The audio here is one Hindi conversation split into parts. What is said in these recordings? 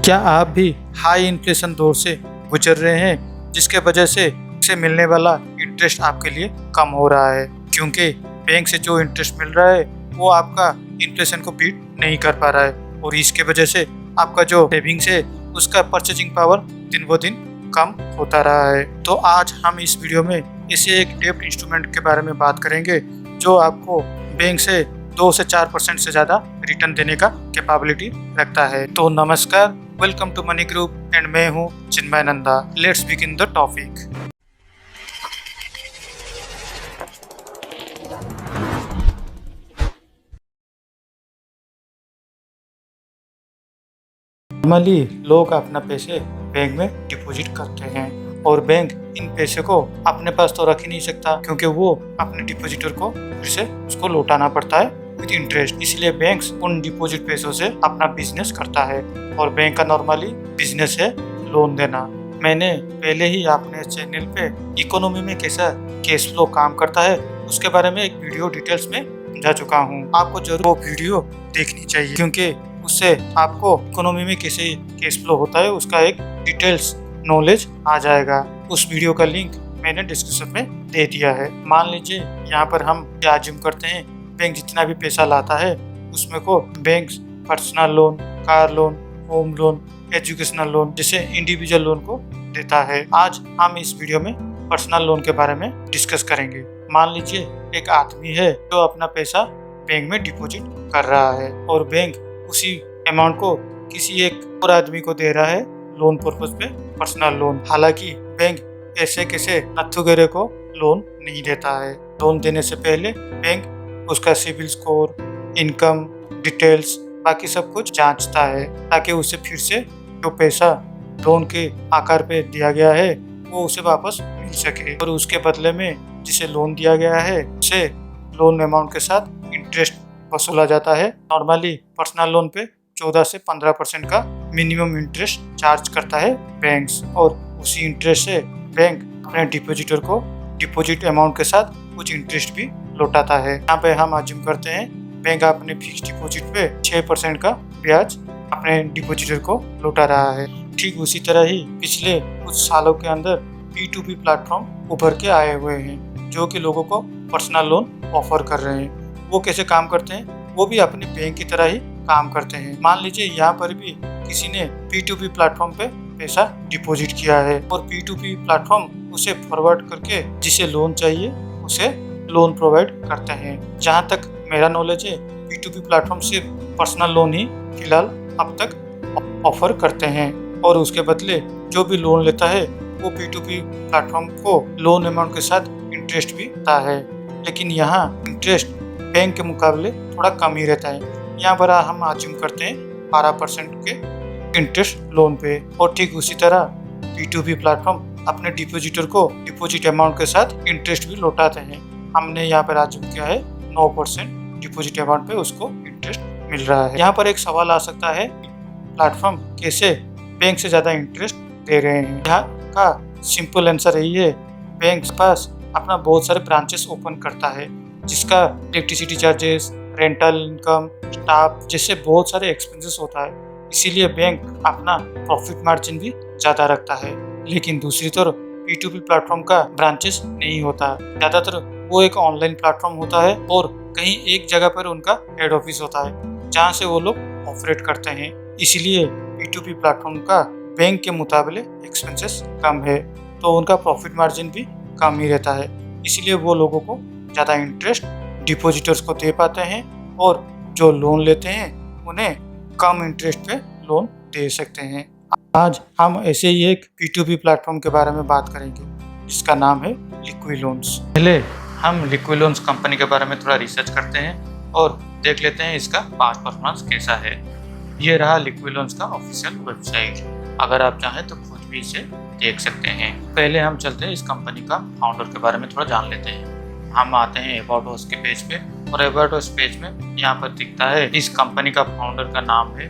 क्या आप भी हाई इन्फ्लेशन दौर से गुजर रहे हैं, जिसके वजह से मिलने वाला इंटरेस्ट आपके लिए कम हो रहा है? क्योंकि बैंक से जो इंटरेस्ट मिल रहा है वो आपका इन्फ्लेशन को बीट नहीं कर पा रहा है और इसके वजह से आपका जो सेविंग्स है उसका परचेजिंग पावर दिन ब दिन कम होता रहा है। तो आज हम इस वीडियो में ऐसे एक डेब्ट इंस्ट्रूमेंट के बारे में बात करेंगे जो आपको बैंक से 2 से 4% से ज़्यादा रिटर्न देने का कैपेबिलिटी रखता है। तो नमस्कार, welcome to money group and मैं हूँ Chinmay Nanda. Let's begin the topic. Normally लोग अपना पैसे बैंक में डिपॉजिट करते हैं और बैंक इन पैसे को अपने पास तो रख ही नहीं सकता, क्योंकि वो अपने डिपॉजिटर को फिर से उसको लौटाना पड़ता है विद इंटरेस्ट। इसलिए बैंक उन डिपॉजिट पैसों से अपना बिजनेस करता है और बैंक का नॉर्मली बिजनेस है लोन देना। मैंने पहले ही अपने चैनल पे इकोनॉमी में कैसा कैश फ्लो काम करता है उसके बारे में एक वीडियो डिटेल्स में समझा चुका हूँ। आपको जरूर वो वीडियो देखनी चाहिए, क्योंकि उससे आपको इकोनॉमी में कैसे कैश फ्लो होता है उसका एक डिटेल्स नॉलेज आ जाएगा। उस वीडियो का लिंक मैंने डिस्क्रिप्शन में दे दिया है। मान लीजिए यहाँ पर हम क्या अज्यूम करते हैं, बैंक जितना भी पैसा लाता है उसमें को bank personal loan, car loan, home loan, educational loan जैसे इंडिविजुअल लोन को देता है। आज हम इस वीडियो में पर्सनल लोन के बारे में डिस्कस करेंगे। मान लीजिए एक आदमी है जो अपना पैसा बैंक में डिपॉजिट कर रहा है और बैंक उसी अमाउंट को किसी एक और आदमी को दे रहा है लोन पर्पज पे, पर्सनल लोन। हालांकि बैंक ऐसे कैसे नथुगेरे को लोन नहीं देता है। लोन देने से पहले बैंक उसका सिविल स्कोर, इनकम डिटेल्स, बाकी सब कुछ जांचता है ताकि उसे फिर से जो पैसा लोन के आकार पे दिया गया है वो उसे वापस मिल सके और उसके बदले में जिसे लोन दिया गया है उसे लोन अमाउंट के साथ इंटरेस्ट वसूला जाता है। नॉर्मली पर्सनल लोन पे 14 से 15% का मिनिमम इंटरेस्ट चार्ज करता है बैंक्स और उसी इंटरेस्ट से बैंक अपने डिपॉजिटर को डिपॉजिट अमाउंट के साथ कुछ इंटरेस्ट भी लौटाता है। यहाँ पे हम अज्यूम करते हैं बैंक अपने फिक्स डिपॉजिट पे 6% का ब्याज अपने डिपॉजिटर को लौटा रहा है। ठीक उसी तरह ही पिछले कुछ सालों के अंदर P2P प्लेटफॉर्म उभर के आए हुए हैं जो कि लोगों को पर्सनल लोन ऑफर कर रहे हैं। वो कैसे काम करते हैं, वो भी अपने बैंक की तरह ही काम करते हैं। मान लीजिए यहाँ पर भी किसी ने P2P प्लेटफॉर्म पे पैसा डिपॉजिट किया है और P2P प्लेटफॉर्म उसे फॉरवर्ड करके जिसे लोन चाहिए उसे लोन प्रोवाइड करते हैं। जहाँ तक मेरा नॉलेज है P2P प्लेटफॉर्म सिर्फ पर्सनल लोन ही फिलहाल अब तक ऑफर करते हैं और उसके बदले जो भी लोन लेता है वो P2P प्लेटफॉर्म को लोन अमाउंट के साथ इंटरेस्ट भी देता है। लेकिन यहाँ इंटरेस्ट बैंक के मुकाबले थोड़ा कम ही रहता है। यहाँ पर हम अज्यूम करते हैं 12% के इंटरेस्ट लोन पे और ठीक उसी तरह P2P प्लेटफॉर्म अपने डिपॉजिटर को डिपॉजिट अमाउंट के साथ इंटरेस्ट भी लौटाते हैं। हमने यहाँ पर अज्यूम किया है 9% डिपॉजिट अमाउंट पे उसको इंटरेस्ट मिल रहा है। यहाँ पर एक सवाल आ सकता है, प्लेटफॉर्म कैसे बैंक से ज़्यादा इंटरेस्ट दे रहे हैं? यहाँ का सिंपल आंसर यही है, बैंक के पास अपना बहुत सारे ब्रांचेस ओपन करता है जिसका electricity charges, rental income, staff जैसे बहुत सारे एक्सपेंसेस होता है। इसीलिए बैंक अपना प्रॉफिट मार्जिन भी ज़्यादा रखता है। लेकिन दूसरी तरफ P2P प्लेटफॉर्म का ब्रांचेस नहीं होता, ज़्यादातर वो एक ऑनलाइन प्लेटफॉर्म होता है और कहीं एक जगह पर उनका हेड ऑफिस होता है जहाँ से वो लोग ऑपरेट करते हैं। इसीलिए P2P प्लेटफॉर्म का बैंक के मुकाबले एक्सपेंसेस कम है तो उनका प्रॉफिट मार्जिन भी कम ही रहता है। इसलिए वो लोगों को ज़्यादा इंटरेस्ट डिपॉजिटर्स को दे पाते हैं और जो लोन लेते हैं उन्हें कम इंटरेस्ट पे लोन दे सकते हैं। आज हम ऐसे ही एक P2P प्लेटफॉर्म के बारे में बात करेंगे जिसका नाम है लिक्विड लोन्स। पहले हम लिक्विड लोन्स कंपनी के बारे में थोड़ा रिसर्च करते हैं और देख लेते हैं इसका पास्ट परफॉर्मेंस कैसा है। ये रहा लिक्विड लोन्स का ऑफिशियल वेबसाइट। अगर आप चाहें तो खुद भी इसे देख सकते हैं। पहले हम चलते हैं इस कंपनी का फाउंडर के बारे में थोड़ा जान लेते हैं। हम आते हैं अबाउट अस के पेज पे और अबाउट अस पेज में यहाँ पर दिखता है इस कंपनी का फाउंडर का नाम है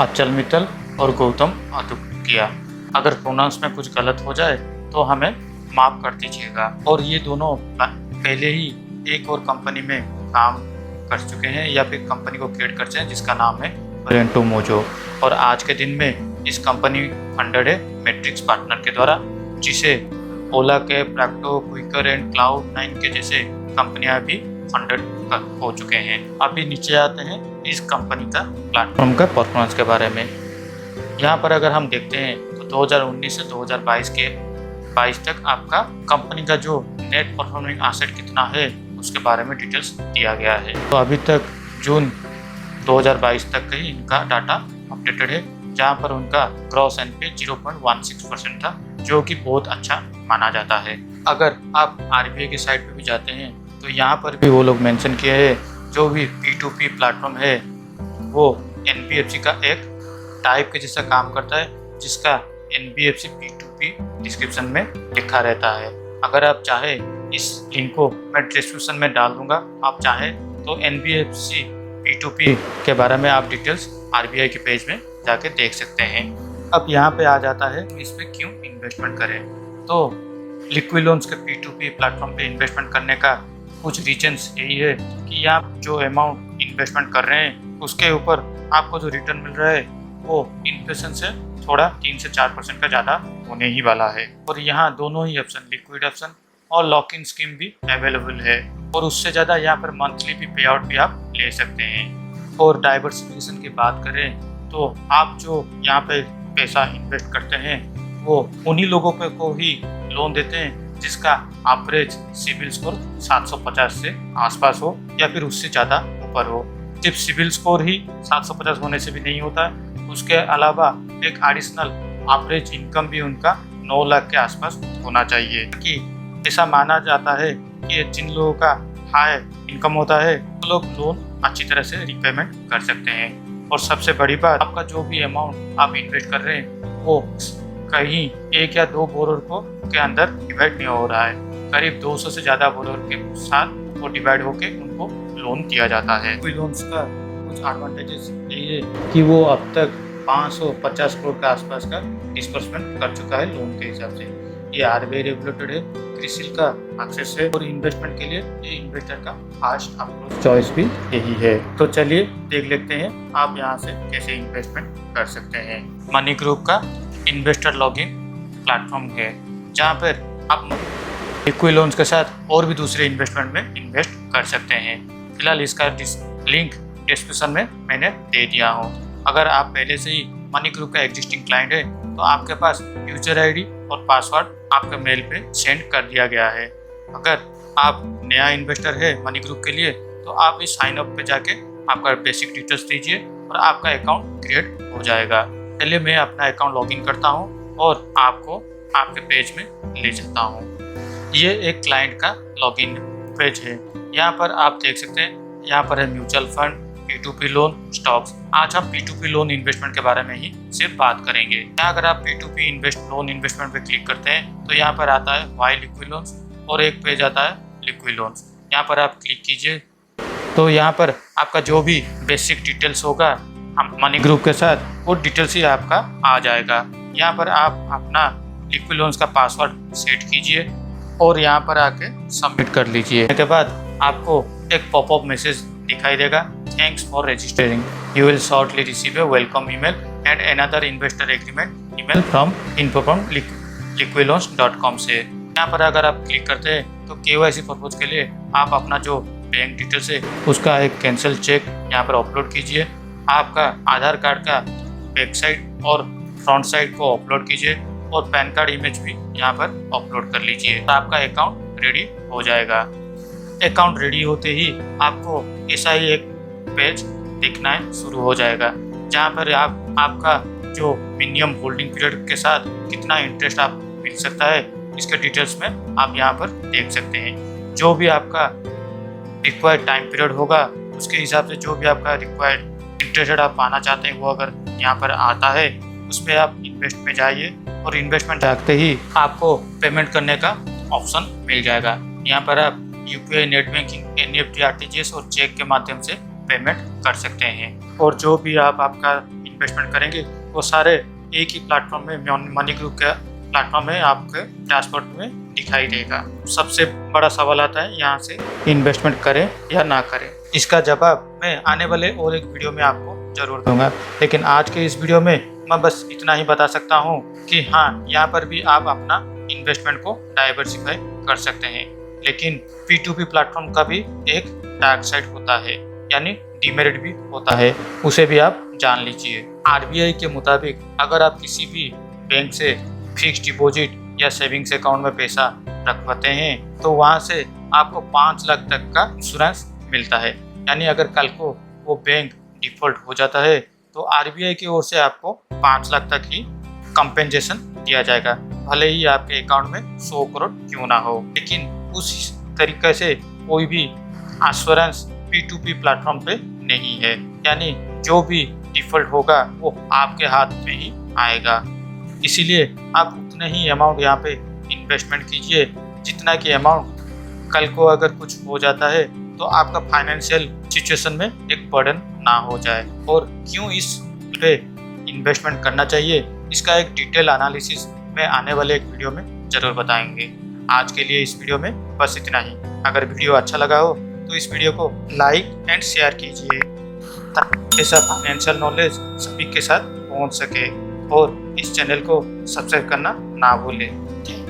अचल मित्तल और गौतम अदुकिया। अगर प्रोनाउंस में कुछ गलत हो जाए तो हमें माफ़ कर दीजिएगा। और ये दोनों पहले ही एक और कंपनी में काम कर चुके हैं या फिर कंपनी को क्रिएट कर चुके हैं जिसका नाम है रेंटो मोजो। और आज के दिन में इस कंपनी फंडेड है मैट्रिक्स पार्टनर के द्वारा, जिसे ओला कैब, रैप्टो, क्विकर एंड क्लाउड9 के जैसे कंपनियां भी फंडेड हो चुके हैं। अभी नीचे आते हैं इस कंपनी का प्लेटफॉर्म का परफॉर्मेंस के बारे में। यहाँ पर अगर हम देखते हैं तो 2019 से 2022 तक आपका कंपनी का जो नेट परफॉर्मिंग एसेट कितना है उसके बारे में डिटेल्स दिया गया है। तो अभी तक जून 2022 तक का ही इनका डाटा अपडेटेड है, जहाँ पर उनका ग्रॉस एनपीए 0.16% था, जो कि बहुत अच्छा माना जाता है। अगर आप आरबीआई की साइट पे भी जाते हैं तो यहाँ पर भी वो लोग मेंशन किए हैं, जो भी P2P प्लेटफॉर्म है वो NBFC का एक टाइप के जैसा काम करता है, जिसका NBFC P2P डिस्क्रिप्शन में लिखा रहता है। अगर आप चाहे इस लिंक को मैं डिस्क्रिप्शन में डाल दूंगा, आप चाहे तो NBFC P2P के बारे में आप डिटेल्स आरबीआई के पेज में जाके देख सकते हैं। अब यहाँ पे आ जाता है इस पे क्यों इन्वेस्टमेंट करें। तो लिक्विड लोन्स के P2P प्लेटफॉर्म पे इन्वेस्टमेंट करने का कुछ रीजन्स यही है कि आप जो अमाउंट इन्वेस्टमेंट कर रहे हैं उसके ऊपर आपको जो रिटर्न मिल रहा है वो इन्फ्लेशन से थोड़ा 3 से 4% का ज़्यादा होने ही वाला है। और यहाँ दोनों ही ऑप्शन, लिक्विड ऑप्शन और लॉक इन स्कीम भी अवेलेबल है, और उससे ज़्यादा यहाँ पर मंथली भी पे आउट भी आप ले सकते हैं। और डाइवर्सिफिकेशन की बात करें तो आप जो यहाँ पे पैसा इन्वेस्ट करते हैं वो उन्हीं लोगों को ही लोन देते हैं जिसका एवरेज सिबिल स्कोर 750 से आसपास हो या फिर उससे ज़्यादा ऊपर हो। सिर्फ सिबिल स्कोर ही 750 होने से भी नहीं होता है, उसके अलावा एक एडिशनल एवरेज इनकम भी उनका 9 लाख के आसपास होना चाहिए। कि ऐसा माना जाता है कि जिन लोगों का हाई इनकम होता है वो लोग लोन अच्छी तरह से रिपेमेंट कर सकते हैं। और सबसे बड़ी बात, आपका जो भी अमाउंट आप इन्वेस्ट कर रहे हैं वो कहीं 1 या 2 बोरोर को के अंदर डिवाइड नहीं हो रहा है, करीब 200 से ज़्यादा बोरोर के साथ वो डिवाइड होके उनको लोन दिया जाता है। कोई लोन्स का कुछ एडवांटेजेस यही है कि वो अब तक 550 करोड़ के आसपास का डिस्बर्समेंट कर चुका है लोन के हिसाब से। ये आरबीआई रेगुलेटेड है, क्रिसिल का एक्सेस है, और इन्वेस्टमेंट के लिए ये इन्वेस्टर का फास्ट अप्रोच चॉइस भी यही है। तो चलिए देख लेते हैं आप यहाँ से कैसे इन्वेस्टमेंट कर सकते हैं। मनी ग्रुप का इन्वेस्टर लॉगिन प्लेटफॉर्म है, जहाँ पर आप लिक्विड लोन्स के साथ और भी दूसरे इन्वेस्टमेंट में इन्वेस्ट कर सकते हैं। फिलहाल इसका लिंक डिस्क्रिप्शन में मैंने दे दिया हूँ। अगर आप पहले से ही मनी ग्रुप का एग्जिस्टिंग क्लाइंट है तो आपके पास यूजर आईडी और पासवर्ड आपके मेल पे सेंड कर दिया गया है। अगर आप नया इन्वेस्टर है मनी ग्रुप के लिए तो आप इस साइन अप पे जाके आपका बेसिक डिटेल्स दीजिए और आपका अकाउंट क्रिएट हो जाएगा। पहले मैं अपना अकाउंट लॉगिन करता हूँ और आपको आपके पेज में ले जाता हूँ। ये एक क्लाइंट का लॉगिन पेज है। यहाँ पर आप देख सकते हैं, यहाँ पर है mutual fund, P2P loan, stocks. आज हम P2P लोन इन्वेस्टमेंट के बारे में ही सिर्फ बात करेंगे। यहाँ अगर आप P2P लोन इन्वेस्टमेंट पे क्लिक करते हैं तो यहाँ पर आता है वाई लिक्विड लोन्स और एक पेज आता है लिक्विड लोन्स। यहाँ पर आप क्लिक कीजिए तो यहाँ पर आपका जो भी बेसिक डिटेल्स होगा हम मनी ग्रुप के साथ, वो डिटेल्स ही आपका आ जाएगा। यहाँ पर आप अपना लिक्विड लोन्स का पासवर्ड सेट कीजिए और यहाँ पर आके सबमिट कर लीजिए। इसके बाद आपको एक पॉपअप मैसेज दिखाई देगा, thanks for registering, you will shortly receive A welcome email and another investor agreement email from info@liquidloans.com से। यहाँ पर अगर आप क्लिक करते हैं तो KYC पर्पज के लिए आप अपना जो बैंक डिटेल्स है उसका एक कैंसिल चेक यहाँ पर अपलोड कीजिए। आपका आधार कार्ड का बैक साइड और फ्रंट साइड को अपलोड कीजिए और पैन कार्ड इमेज भी यहाँ पर अपलोड कर लीजिए, तो आपका अकाउंट रेडी हो जाएगा। अकाउंट रेडी होते ही आपको ऐसा ही एक पेज दिखना शुरू हो जाएगा, जहाँ पर आपका जो मिनिमम होल्डिंग पीरियड के साथ कितना इंटरेस्ट आप मिल सकता है इसके डिटेल्स में आप यहाँ पर देख सकते हैं। जो भी आपका रिक्वायर्ड टाइम पीरियड होगा उसके हिसाब से जो भी आपका रिक्वायर्ड इंटरेस्ट आप पाना चाहते हैं वो अगर यहाँ पर आता है उस पर आप इन्वेस्ट में जाइए और इन्वेस्टमेंट रखते ही आपको पेमेंट करने का ऑप्शन मिल जाएगा। यहाँ पर आप UPI, net banking, NEFT, RTGS और चेक के माध्यम से पेमेंट कर सकते हैं। और जो भी आपका इन्वेस्टमेंट करेंगे वो सारे एक ही प्लेटफॉर्म में, मनी ग्रुप के प्लेटफॉर्म में आपके डैशबोर्ड में दिखाई देगा। सबसे बड़ा सवाल आता है यहाँ से इन्वेस्टमेंट करें या ना करें। इसका जवाब मैं आने वाले और एक वीडियो में आपको जरूर दूंगा। लेकिन आज के इस वीडियो में मैं बस इतना ही बता सकता हूँ कि हाँ, यहाँ पर भी आप अपना इन्वेस्टमेंट को डाइवर्सिफाई कर सकते हैं। लेकिन P2P प्लेटफॉर्म का भी एक डार्क साइड होता है, यानी डिमेरिट भी होता है, उसे भी आप जान लीजिए। RBI के मुताबिक अगर आप किसी भी बैंक से फिक्स डिपॉजिट या सेविंग्स अकाउंट में पैसा रखवाते हैं तो वहाँ से आपको 5 लाख तक का इंश्योरेंस मिलता है। यानी अगर कल को वो बैंक डिफॉल्ट हो जाता है तो RBI की ओर से आपको 5 लाख तक ही कंपेंसेशन दिया जाएगा, भले ही आपके अकाउंट में 100 करोड़ क्यों ना हो। लेकिन उस तरीके से कोई भी एश्योरेंस P2P प्लेटफॉर्म पे नहीं है, यानी जो भी डिफॉल्ट होगा वो आपके हाथ में ही आएगा। इसीलिए आप उतने ही अमाउंट यहाँ पे इन्वेस्टमेंट कीजिए जितना कि अमाउंट कल को अगर कुछ हो जाता है तो आपका फाइनेंशियल सिचुएशन में एक बर्डन ना हो जाए। और क्यों इस पे इन्वेस्टमेंट करना चाहिए, इसका एक डिटेल एनालिसिस में आने वाले एक वीडियो में ज़रूर बताएंगे। आज के लिए इस वीडियो में बस इतना ही। अगर वीडियो अच्छा लगा हो तो इस वीडियो को लाइक एंड शेयर कीजिए ताकि ऐसा फाइनेंशियल नॉलेज सभी के साथ पहुंच सके, और इस चैनल को सब्सक्राइब करना ना भूलें।